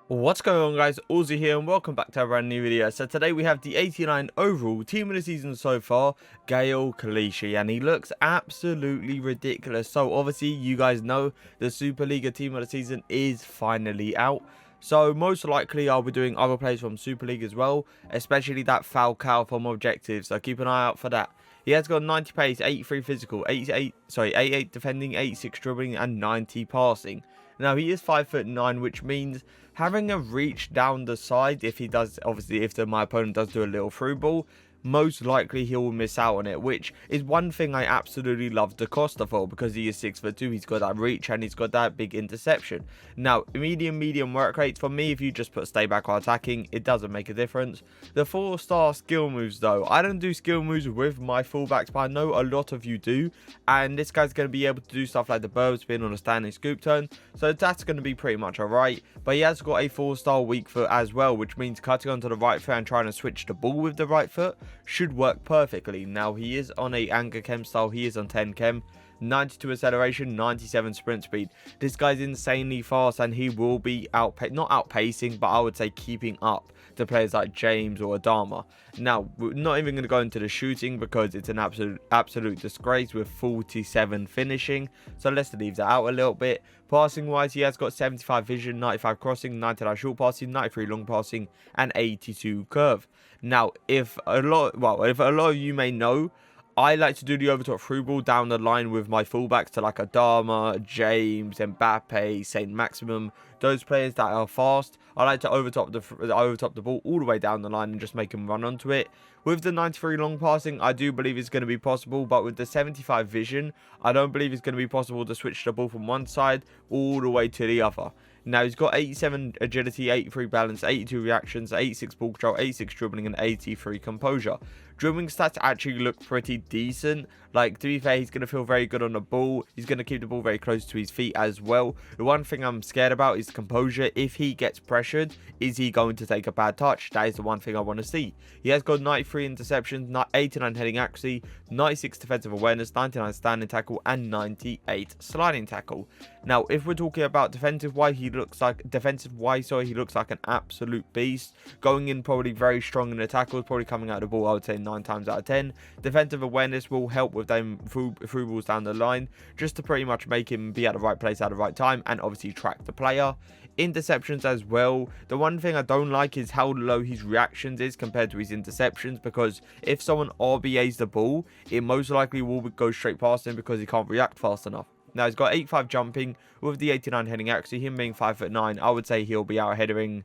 What's going on, guys? Auzio here and welcome back to a brand new video. So today we have the 89 overall team of the season so far, CLICHY, and he looks absolutely ridiculous. So obviously you guys know the Superliga team of the season is finally out. So most likely I'll be doing other players from Super League as well, especially that FULLBACK from objectives. So keep an eye out for that. He has got 90 pace, 83 physical, 88 defending, 86 dribbling, and 90 passing. Now he is 5'9", which means having a reach down the side, if he does, obviously if my opponent does do a little through ball, most likely he will miss out on it, which is one thing I absolutely love the Costa for, because he is 6'2", he's got that reach and he's got that big interception. Now medium work rates, for me, if you just put stay back or attacking, it doesn't make a difference. The 4-star skill moves though, I don't do skill moves with my fullbacks, but I know a lot of you do, and this guy's going to be able to do stuff like the bird spin on a standing scoop turn, so that's going to be pretty much alright. But he has got a 4-star weak foot as well, which means cutting onto the right foot and trying to switch the ball with the right foot should work perfectly. Now he is on a anchor chem style, he is on 10 chem, 92 acceleration, 97 sprint speed. This guy's insanely fast and he will be not outpacing, but I would say keeping up to players like James or Adama. Now we're not even going to go into the shooting because it's an absolute disgrace with 47 finishing, so let's leave that out a little bit. Passing wise, he has got 75 vision, 95 crossing, 99 short passing, 93 long passing, and 82 curve. Now if a lot of you may know, I like to do the overtop through ball down the line with my fullbacks to like Adama, James, Mbappe, Saint Maximum, those players that are fast. I like to overtop the ball all the way down the line and just make them run onto it. With the 93 long passing, I do believe it's going to be possible, but with the 75 vision, I don't believe it's going to be possible to switch the ball from one side all the way to the other. Now he's got 87 agility, 83 balance, 82 reactions, 86 ball control, 86 dribbling, and 83 composure. Dribbling stats actually look pretty decent. Like, to be fair, he's going to feel very good on the ball. He's going to keep the ball very close to his feet as well. The one thing I'm scared about is composure. If he gets pressured, is he going to take a bad touch? That is the one thing I want to see. He has got 93 interceptions, 89 heading accuracy, 96 defensive awareness, 99 standing tackle, and 98 sliding tackle. Now, if we're talking about defensive wise, he looks like an absolute beast. Going in probably very strong in the tackles, probably coming out of the ball, I would say 9 times out of 10. Defensive awareness will help with them through balls down the line, just to pretty much make him be at the right place at the right time, and obviously track the player. Interceptions as well. The one thing I don't like is how low his reactions is compared to his interceptions, because if someone RBAs the ball, it most likely will go straight past him because he can't react fast enough. Now he's got 85 jumping with the 89 heading accuracy. Him being 5'9", I would say he'll be out headering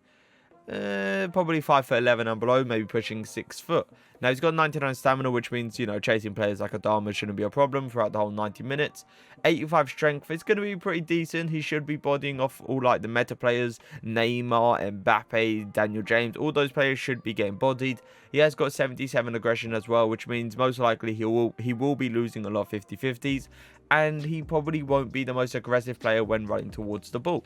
probably 5'11" and below, maybe pushing 6 foot. Now he's got 99 stamina, which means, you know, chasing players like Adama shouldn't be a problem throughout the whole 90 minutes. 85 strength, it's going to be pretty decent. He should be bodying off all like the meta players, Neymar, Mbappe, Daniel James, all those players should be getting bodied. He has got 77 aggression as well, which means most likely he will be losing a lot of 50-50s, and he probably won't be the most aggressive player when running towards the ball.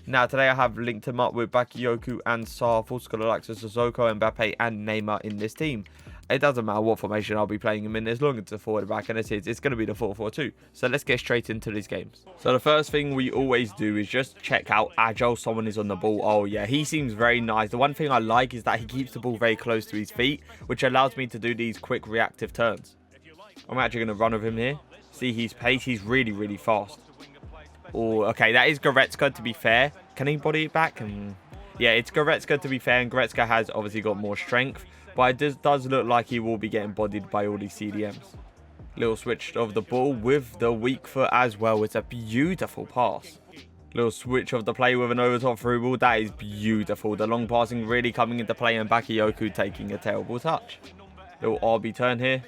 Now today I have linked him up with Bakayoko and Sarr, full squad like Sissoko, Mbappe, and Neymar in this team. It doesn't matter what formation I'll be playing him in, as long as it's a forward back, and it's going to be the 4-4-2. So let's get straight into these games. So the first thing we always do is just check how agile someone is on the ball. Oh yeah, he seems very nice. The one thing I like is that he keeps the ball very close to his feet, which allows me to do these quick reactive turns. I'm actually going to run with him here. See his pace, he's really fast. Oh, okay, that is Goretzka, to be fair. Can he body it back? Yeah, it's Goretzka, to be fair, and Goretzka has obviously got more strength, but it does look like he will be getting bodied by all these CDMs. Little switch of the ball with the weak foot as well. It's a beautiful pass. Little switch of the play with an overtop through ball. That is beautiful. The long passing really coming into play, and Bakayoko taking a terrible touch. Little RB turn here.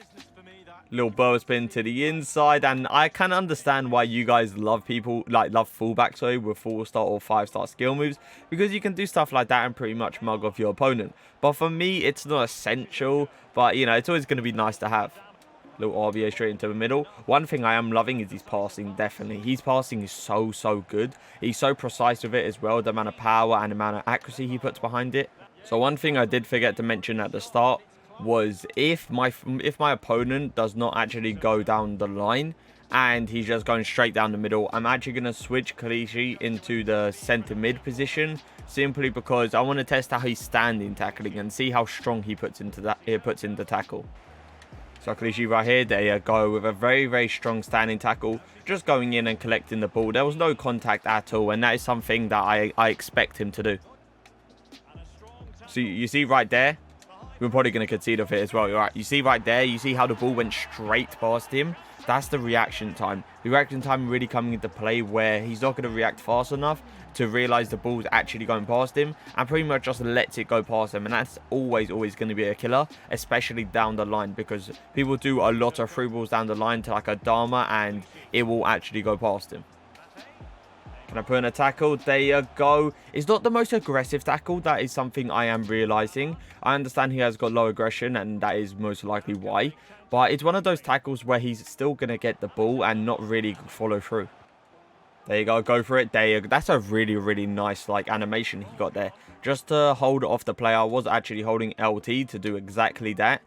Little bow spin to the inside, and I can understand why you guys love fullbacks with 4-star or 5-star skill moves, because you can do stuff like that and pretty much mug off your opponent. But for me, it's not essential, but you know, it's always going to be nice to have. Little RBA straight into the middle. One thing I am loving is his passing, definitely. His passing is so good. He's so precise with it as well, the amount of power and the amount of accuracy he puts behind it. So one thing I did forget to mention at the start was if my opponent does not actually go down the line and he's just going straight down the middle. I'm actually going to switch Clichy into the centre mid position, simply because I want to test how he's standing tackling and see how strong he puts into tackle. So Clichy right here, there you go, with a very, very strong standing tackle, just going in and collecting the ball. There was no contact at all, and that is something that I expect him to do. So you see right there, we're probably going to concede off it as well. Right, you see right there, you see how the ball went straight past him. That's the reaction time. The reaction time really coming into play, where he's not going to react fast enough to realize the ball's actually going past him, and pretty much just lets it go past him. And that's always going to be a killer, especially down the line, because people do a lot of through balls down the line to like a Dharma, and it will actually go past him. Can I put in a tackle? There you go. It's not the most aggressive tackle. That is something I am realizing. I understand he has got low aggression, and that is most likely why. But it's one of those tackles where he's still going to get the ball and not really follow through. There you go for it. There you go. That's a really, really nice like animation he got there. Just to hold off the player. I was actually holding LT to do exactly that.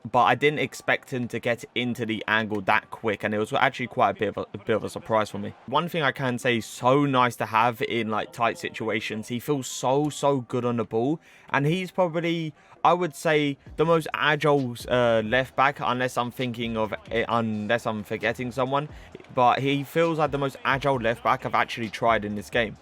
But I didn't expect him to get into the angle that quick, and it was actually quite a bit of a surprise for me. One thing I can say is so nice to have in like tight situations. He feels so good on the ball, and he's probably, I would say, the most agile left back, unless I'm forgetting someone. But he feels like the most agile left back I've actually tried in this game.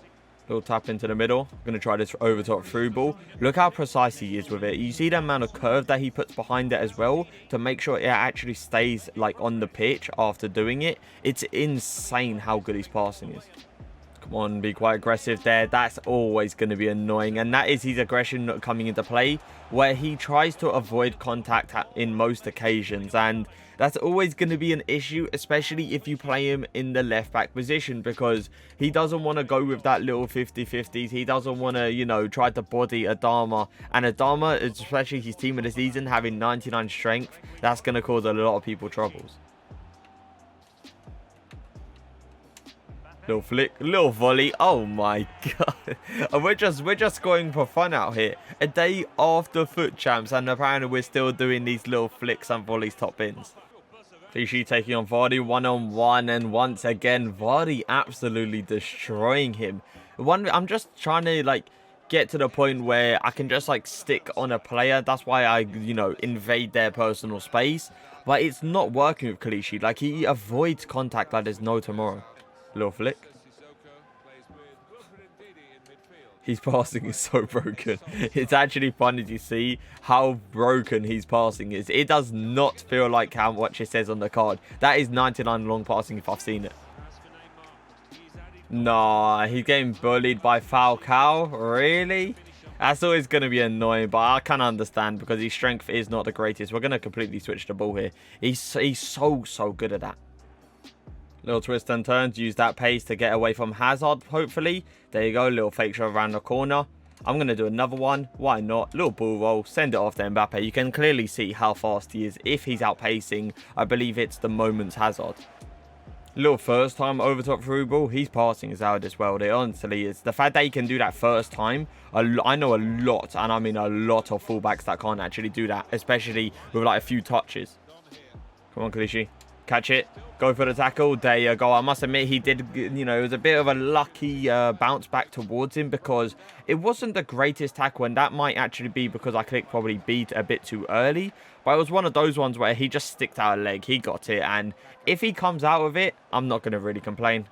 Little tap into the middle. I'm going to try this over top through ball. Look how precise he is with it. You see the amount of curve that he puts behind it as well to make sure it actually stays like on the pitch after doing it. It's insane how good his passing is. Come on, be quite aggressive there. That's always going to be annoying. And that is his aggression not coming into play, where he tries to avoid contact in most occasions. And that's always going to be an issue, especially if you play him in the left back position, because he doesn't want to go with that little 50-50s. He doesn't want to, you know, try to body Adama. And Adama, especially his team of the season, having 99 strength, that's going to cause a lot of people troubles. Little flick, little volley. Oh my god. And we're just going for fun out here. A day after foot champs, and apparently we're still doing these little flicks and volleys top bins. Clichy taking on Vardy one-on-one, and once again Vardy absolutely destroying him. I'm just trying to like get to the point where I can just like stick on a player. That's why I, you know, invade their personal space. But it's not working with Clichy. Like, he avoids contact like there's no tomorrow. Little flick. His passing is so broken. It's actually funny to see how broken his passing is. It does not feel like how much it says on the card. That is 99 long passing if I've seen it. Nah, he's getting bullied by Falcao. Really? That's always going to be annoying, but I can understand because his strength is not the greatest. We're going to completely switch the ball here. He's so good at that. Little twist and turns. Use that pace to get away from Hazard, hopefully. There you go. Little fake shot around the corner. I'm going to do another one. Why not? Little ball roll. Send it off to Mbappe. You can clearly see how fast he is. If he's outpacing, I believe it's the moment's Hazard. Little first time over top through ball. He's passing his out as well. It honestly is. The fact that he can do that first time. I know a lot, and I mean a lot of fullbacks that can't actually do that. Especially with like a few touches. Come on, Clichy. Catch it. Go for the tackle. There you go. I must admit, he did, you know, it was a bit of a lucky bounce back towards him because it wasn't the greatest tackle. And that might actually be because I clicked probably B a bit too early. But it was one of those ones where he just sticked out a leg. He got it. And if he comes out of it, I'm not going to really complain.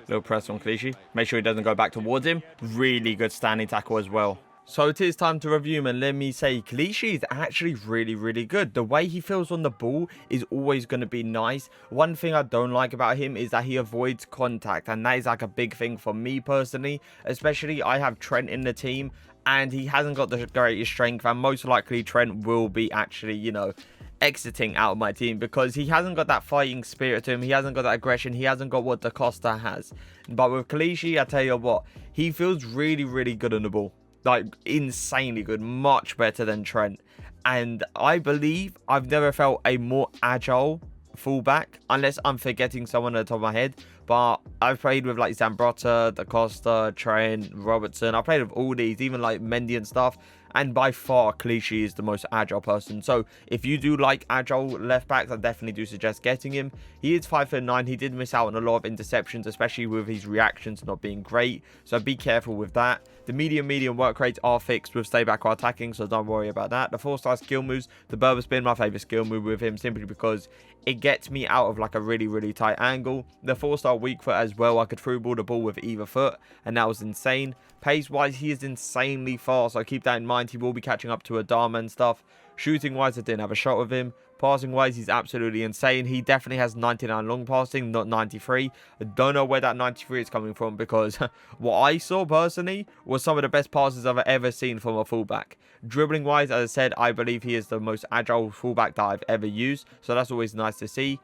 Little press on Clichy. Make sure he doesn't go back towards him. Really good standing tackle as well. So it is time to review him, and let me say, Clichy is actually really good. The way he feels on the ball is always going to be nice. One thing I don't like about him is that he avoids contact, and that is like a big thing for me personally. Especially, I have Trent in the team, and he hasn't got the greatest strength, and most likely Trent will be actually, you know, exiting out of my team because he hasn't got that fighting spirit to him. He hasn't got that aggression. He hasn't got what Da Costa has. But with Clichy, I tell you what, he feels really good on the ball. Like, insanely good. Much better than Trent. And I believe I've never felt a more agile fullback, unless I'm forgetting someone at the top of my head. But I've played with like Zambrotta, Da Costa, Trent, Robertson. I played with all these, even like Mendy and stuff. and by far Clichy is the most agile person. So if you do like agile left backs, I definitely do suggest getting him. He is 5'9". He did miss out on a lot of interceptions, especially with his reactions not being great, so be careful with that. The medium work rates are fixed with stay back or attacking, so don't worry about that. The 4-star skill moves, the Berber spin, my favorite skill move with him, simply because it gets me out of like a really tight angle. The 4-star weak foot as well, I could through ball the ball with either foot, and that was insane. Pace wise, he is insanely fast, so keep that in mind. He will be catching up to Adama and stuff. Shooting wise, I didn't have a shot with him. Passing wise, he's absolutely insane. He definitely has 99 long passing, not 93. I don't know where that 93 is coming from, because what I saw personally was some of the best passes I've ever seen from a fullback. Dribbling wise, as I said, I believe he is the most agile fullback that I've ever used, so that's always nice to see.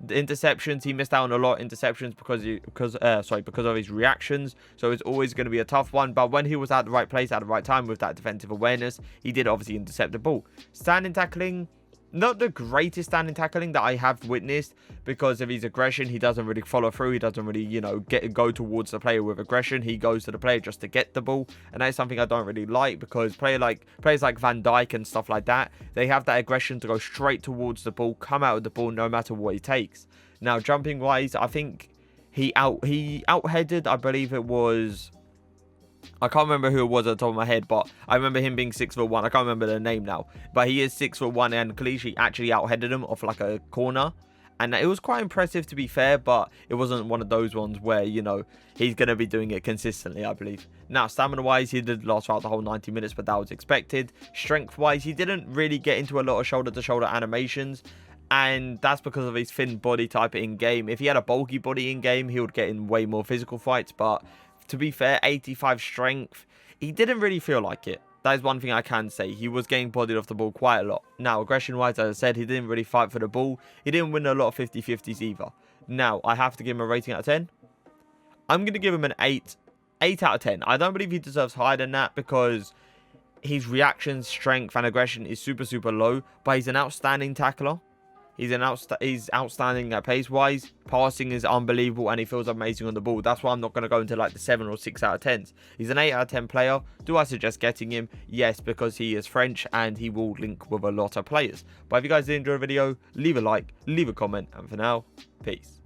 The interceptions, he missed out on a lot of interceptions because of his reactions, so it's always going to be a tough one. But when he was at the right place at the right time with that defensive awareness, he did obviously intercept the ball. Standing tackling, not the greatest standing tackling that I have witnessed, because of his aggression. He doesn't really follow through. He doesn't really, you know, go towards the player with aggression. He goes to the player just to get the ball, and that's something I don't really like, because players like Van Dijk and stuff like that, they have that aggression to go straight towards the ball, come out of the ball no matter what he takes. Now, jumping wise, I think he out-headed, I believe it was, I can't remember who it was at the top of my head, but I remember him being 6'1". I can't remember the name now, but he is 6'1", and Clichy actually out-headed him off like a corner, and it was quite impressive, to be fair, but it wasn't one of those ones where, you know, he's going to be doing it consistently, I believe. Now, stamina-wise, he did last throughout the whole 90 minutes, but that was expected. Strength-wise, he didn't really get into a lot of shoulder-to-shoulder animations, and that's because of his thin body type in-game. If he had a bulky body in-game, he would get in way more physical fights, but to be fair, 85 strength, he didn't really feel like it. That is one thing I can say. He was getting bodied off the ball quite a lot. Now, aggression-wise, as I said, he didn't really fight for the ball. He didn't win a lot of 50-50s either. Now, I have to give him a rating out of 10. I'm going to give him an 8. 8 out of 10. I don't believe he deserves higher than that, because his reaction, strength, and aggression is super low, but he's an outstanding tackler. He's outstanding at pace-wise. Passing is unbelievable, and he feels amazing on the ball. That's why I'm not going to go into like the 7 or 6 out of 10s. He's an 8 out of 10 player. Do I suggest getting him? Yes, because he is French, and he will link with a lot of players. But if you guys did enjoy the video, leave a like, leave a comment, and for now, peace.